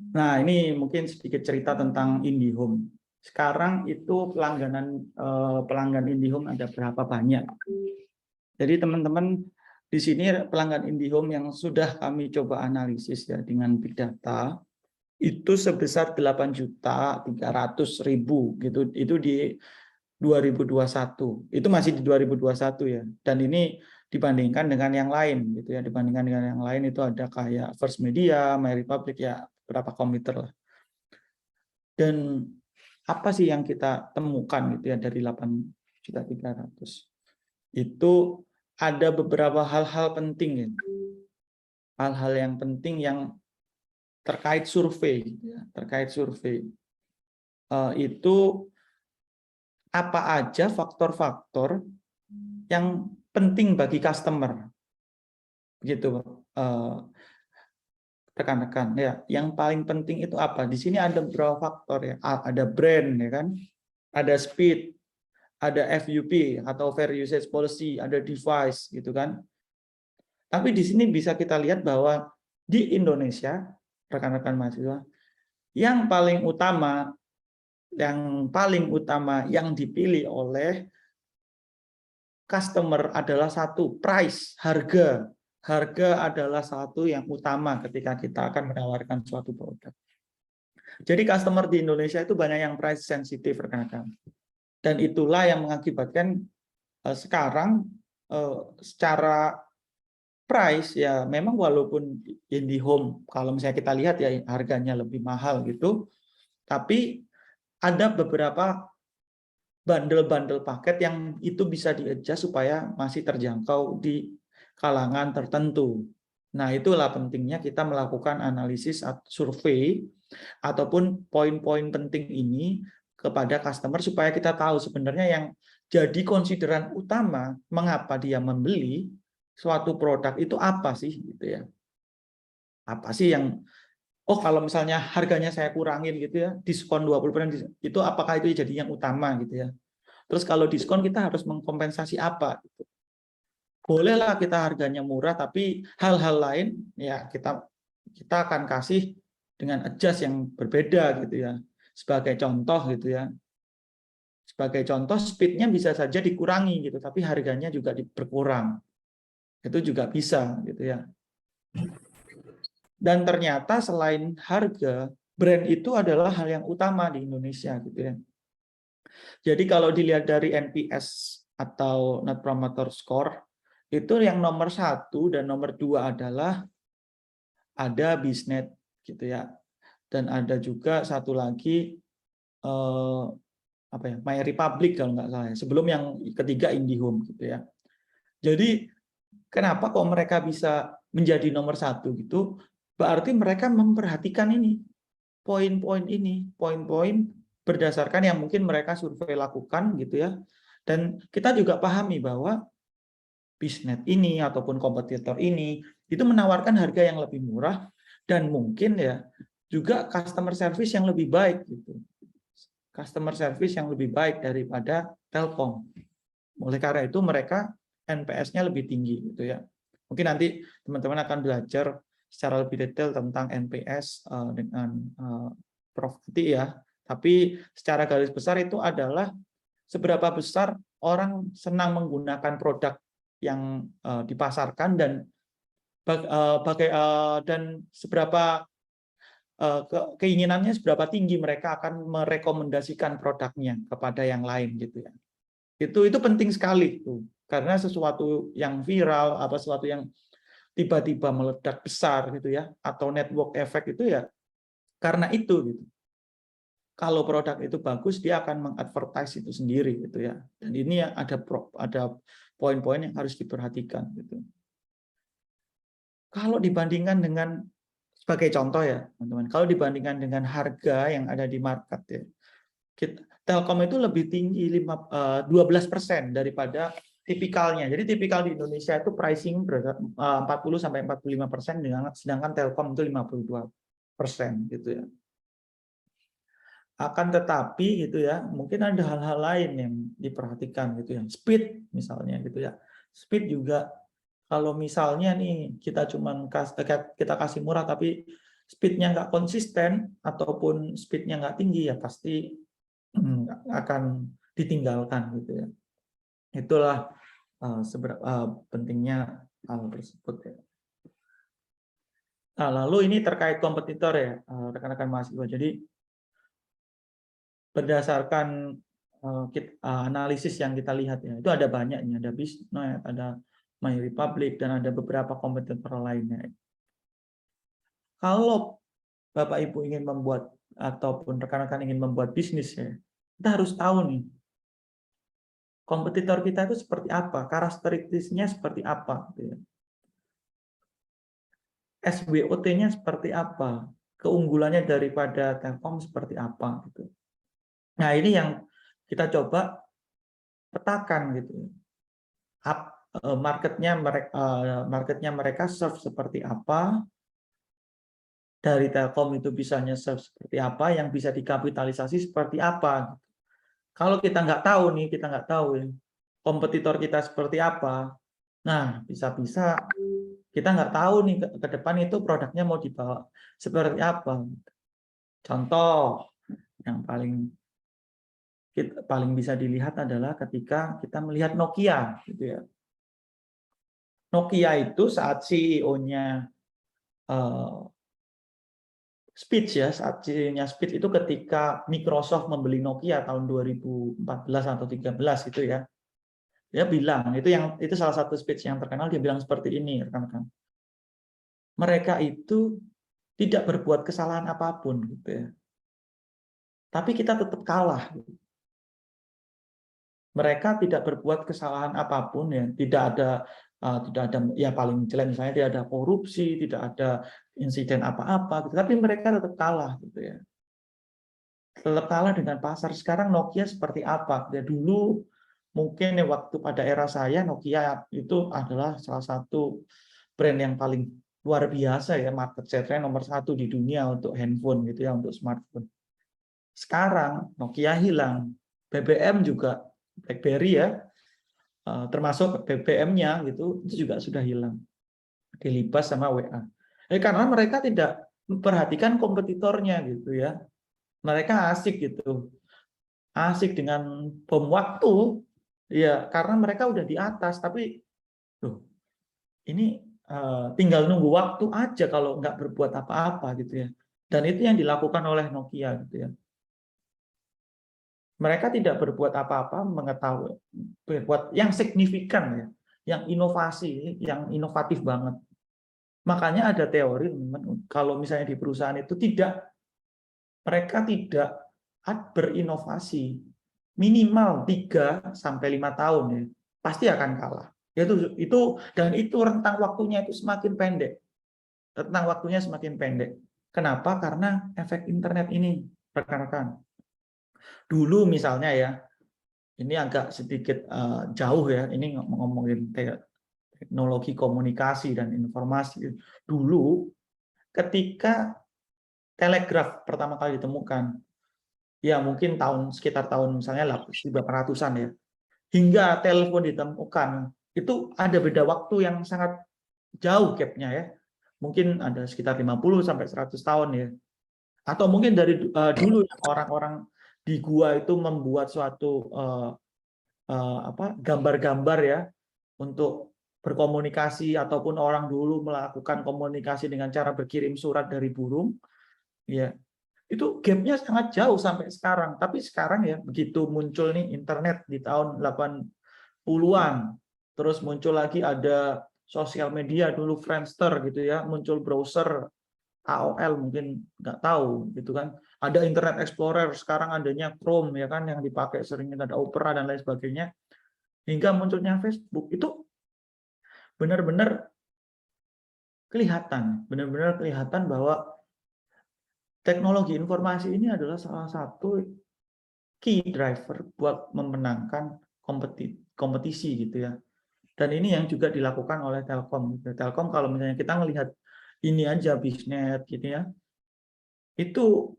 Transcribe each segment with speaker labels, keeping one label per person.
Speaker 1: Nah, ini mungkin sedikit cerita tentang IndiHome. Sekarang itu pelanggan IndiHome ada berapa banyak? Jadi teman-teman di sini pelanggan IndiHome yang sudah kami coba analisis ya dengan big data itu sebesar 8.300.000 gitu. Itu di 2021. Itu masih di 2021 ya. Dan ini dibandingkan dengan yang lain gitu ya. Dibandingkan dengan yang lain itu ada kayak First Media, MyRepublic ya, beberapa komputer lah. Dan apa sih yang kita temukan gitu ya dari 8.300.000? Itu ada beberapa hal-hal penting ya. Hal-hal yang penting yang terkait survei gitu ya. Terkait survei. Itu apa aja faktor-faktor yang penting bagi customer gitu rekan-rekan ya. Yang paling penting itu apa? Di sini ada beberapa faktor ya. Ada brand ya kan, ada speed, ada FUP atau Fair Usage Policy, ada device gitu kan. Tapi di sini bisa kita lihat bahwa di Indonesia rekan-rekan mahasiswa yang paling utama yang dipilih oleh customer adalah satu, price, harga. Harga adalah satu yang utama ketika kita akan menawarkan suatu produk. Jadi customer di Indonesia itu banyak yang price sensitif rekan-rekan. Dan itulah yang mengakibatkan sekarang secara price ya memang walaupun IndiHome kalau misalnya kita lihat ya harganya lebih mahal gitu, tapi ada beberapa bundle-bundle paket yang itu bisa di-adjust supaya masih terjangkau di kalangan tertentu. Nah, itulah pentingnya kita melakukan analisis survei ataupun poin-poin penting ini kepada customer supaya kita tahu sebenarnya yang jadi konsideran utama mengapa dia membeli suatu produk itu apa sih gitu ya. Apa sih yang kalau misalnya harganya saya kurangin gitu ya, diskon 20% itu apakah itu jadi yang utama gitu ya. Terus kalau diskon kita harus mengkompensasi apa gitu. Bolehlah kita harganya murah tapi hal-hal lain ya kita akan kasih dengan adjust yang berbeda gitu ya. Sebagai contoh gitu ya. Sebagai contoh speednya bisa saja dikurangi gitu tapi harganya juga berkurang. Itu juga bisa gitu ya. Dan ternyata selain harga, brand itu adalah hal yang utama di Indonesia gitu ya. Jadi kalau dilihat dari NPS atau Net Promoter Score, itu yang nomor 1 dan nomor 2 adalah ada Biznet gitu ya. Dan ada juga satu lagi MyRepublic kalau nggak salah ya. Sebelum yang ketiga IndiHome gitu ya. Jadi kenapa kok mereka bisa menjadi nomor 1 gitu? Berarti mereka memperhatikan ini poin-poin berdasarkan yang mungkin mereka survei lakukan gitu ya. Dan kita juga pahami bahwa Biznet ini ataupun kompetitor ini itu menawarkan harga yang lebih murah dan mungkin ya juga customer service yang lebih baik gitu. Customer service yang lebih baik daripada Telkom. Oleh karena itu mereka NPS-nya lebih tinggi gitu ya. Mungkin nanti teman-teman akan belajar secara lebih detail tentang NPS dengan Prof. Ati ya. Tapi secara garis besar itu adalah seberapa besar orang senang menggunakan produk yang dipasarkan dan seberapa keinginannya seberapa tinggi mereka akan merekomendasikan produknya kepada yang lain gitu ya. Itu penting sekali tuh. Karena sesuatu yang viral sesuatu yang tiba-tiba meledak besar gitu ya atau network effect itu ya karena itu gitu. Kalau produk itu bagus dia akan mengadvertise itu sendiri gitu ya. Dan ini ada poin-poin yang harus diperhatikan gitu. Kalau dibandingkan dengan sebagai contoh ya, teman-teman, kalau dibandingkan dengan harga yang ada di market ya. Telkom itu lebih tinggi 12% daripada tipikalnya. Jadi tipikal di Indonesia itu pricing 40-45% sedangkan Telkom itu 52% gitu ya. Akan tetapi gitu ya, mungkin ada hal-hal lain yang diperhatikan gitu ya. Speed misalnya gitu ya. Speed juga kalau misalnya nih kita kasih murah tapi speednya nggak konsisten ataupun speednya nggak tinggi, ya pasti akan ditinggalkan gitu ya. Itulah pentingnya hal tersebut ya. Nah, lalu ini terkait kompetitor ya, rekan-rekan mahasiswa. Jadi berdasarkan analisis yang kita lihat ya, itu ada banyak nih, ada Bisnet, ada MyRepublic, dan ada beberapa kompetitor lainnya. Kalau Bapak Ibu ingin membuat ataupun rekan-rekan ingin membuat bisnis ya, kita harus tahu nih kompetitor kita itu seperti apa, karakteristiknya seperti apa, gitu ya. SWOT-nya seperti apa, keunggulannya daripada Telkom seperti apa, gitu. Nah, ini yang kita coba petakan gitu. Marketnya mereka serve seperti apa, dari Telkom itu bisanya serve seperti apa, yang bisa dikapitalisasi seperti apa. Kalau kita nggak tahu nih, kita nggak tahu ya, kompetitor kita seperti apa. Nah, bisa-bisa kita nggak tahu nih ke depan itu produknya mau dibawa seperti apa. Contoh yang paling bisa dilihat adalah ketika kita melihat Nokia, gitu ya. Nokia itu saat CEO-nya Speech ya, saat CEO-nya Speech itu ketika Microsoft membeli Nokia tahun 2014 atau 13 itu ya. Dia bilang, itu salah satu speech yang terkenal, dia bilang seperti ini, rekan-rekan. Mereka itu tidak berbuat kesalahan apapun gitu ya. Tapi kita tetap kalah. Mereka tidak berbuat kesalahan apapun ya, tidak ada ya paling jelek misalnya tidak ada korupsi, tidak ada insiden apa-apa gitu. Tapi mereka tetap kalah gitu ya. Tetap kalah dengan pasar. Sekarang Nokia seperti apa? Ya dulu mungkin ya waktu pada era saya Nokia itu adalah salah satu brand yang paling luar biasa ya, market share-nya nomor 1 di dunia untuk handphone gitu ya, untuk smartphone. Sekarang Nokia hilang, BBM juga, BlackBerry ya, termasuk BBM-nya gitu, itu juga sudah hilang, dilibas sama WA. Karena mereka tidak memperhatikan kompetitornya gitu ya. Mereka asik gitu, asik dengan bom waktu, ya karena mereka udah di atas, tapi loh, ini tinggal nunggu waktu aja kalau nggak berbuat apa-apa gitu ya. Dan itu yang dilakukan oleh Nokia gitu ya. Mereka tidak berbuat apa-apa, mengetahui berbuat yang signifikan ya, yang inovasi, yang inovatif banget. Makanya ada teori kalau misalnya di perusahaan itu mereka tidak berinovasi minimal 3 sampai 5 tahun ya, pasti akan kalah. Dan itu rentang waktunya itu semakin pendek. Rentang waktunya semakin pendek. Kenapa? Karena efek internet ini, rekan-rekan. Dulu misalnya ya, ini agak sedikit jauh ya, ini ngomongin teknologi komunikasi dan informasi. Dulu ketika telegraf pertama kali ditemukan, ya mungkin sekitar tahun misalnya 1800-an ya, hingga telepon ditemukan, itu ada beda waktu yang sangat jauh gapnya ya. Mungkin ada sekitar 50 sampai 100 tahun ya. Atau mungkin dari dulu orang-orang di gua itu membuat suatu gambar-gambar ya untuk berkomunikasi, ataupun orang dulu melakukan komunikasi dengan cara berkirim surat dari burung ya, itu gapnya sangat jauh sampai sekarang. Tapi sekarang ya begitu muncul nih internet di tahun 80-an, terus muncul lagi ada sosial media, dulu Friendster gitu ya, muncul browser AOL, mungkin nggak tahu gitu kan, ada Internet Explorer, sekarang adanya Chrome ya kan, yang dipakai sering, ada Opera dan lain sebagainya, hingga munculnya Facebook. Itu benar-benar kelihatan bahwa teknologi informasi ini adalah salah satu key driver buat memenangkan kompetisi gitu ya. Dan ini yang juga dilakukan oleh Telkom. Telkom kalau misalnya kita melihat ini aja Bisnet gitu ya, itu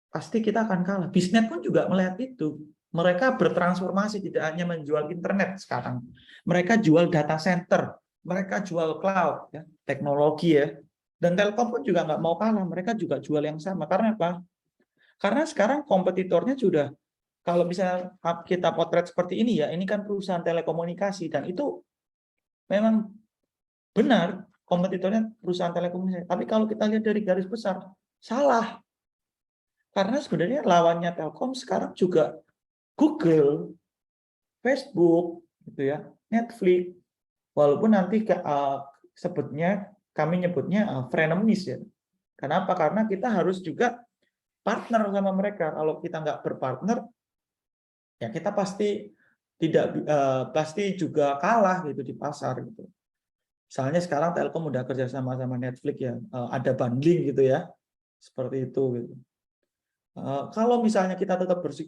Speaker 1: pasti kita akan kalah. Bisnet pun juga melihat itu. Mereka bertransformasi, tidak hanya menjual internet sekarang. Mereka jual data center, mereka jual cloud, ya, teknologi ya. Dan Telkom pun juga nggak mau kalah, mereka juga jual yang sama. Karena apa? Karena sekarang kompetitornya sudah, kalau misalnya kita potret seperti ini ya, ini kan perusahaan telekomunikasi, dan itu memang benar, kompetitornya perusahaan telekomunikasi. Tapi kalau kita lihat dari garis besar, salah. Karena sebenarnya lawannya Telkom sekarang juga Google, Facebook, gitu ya, Netflix. Walaupun nanti kami nyebutnya frenemies ya. Kenapa? Karena kita harus juga partner sama mereka. Kalau kita nggak berpartner, ya kita pasti juga kalah gitu di pasar gitu. Misalnya sekarang Telkom udah kerja sama Netflix ya, ada bundling gitu ya, seperti itu gitu. Kalau misalnya kita tetap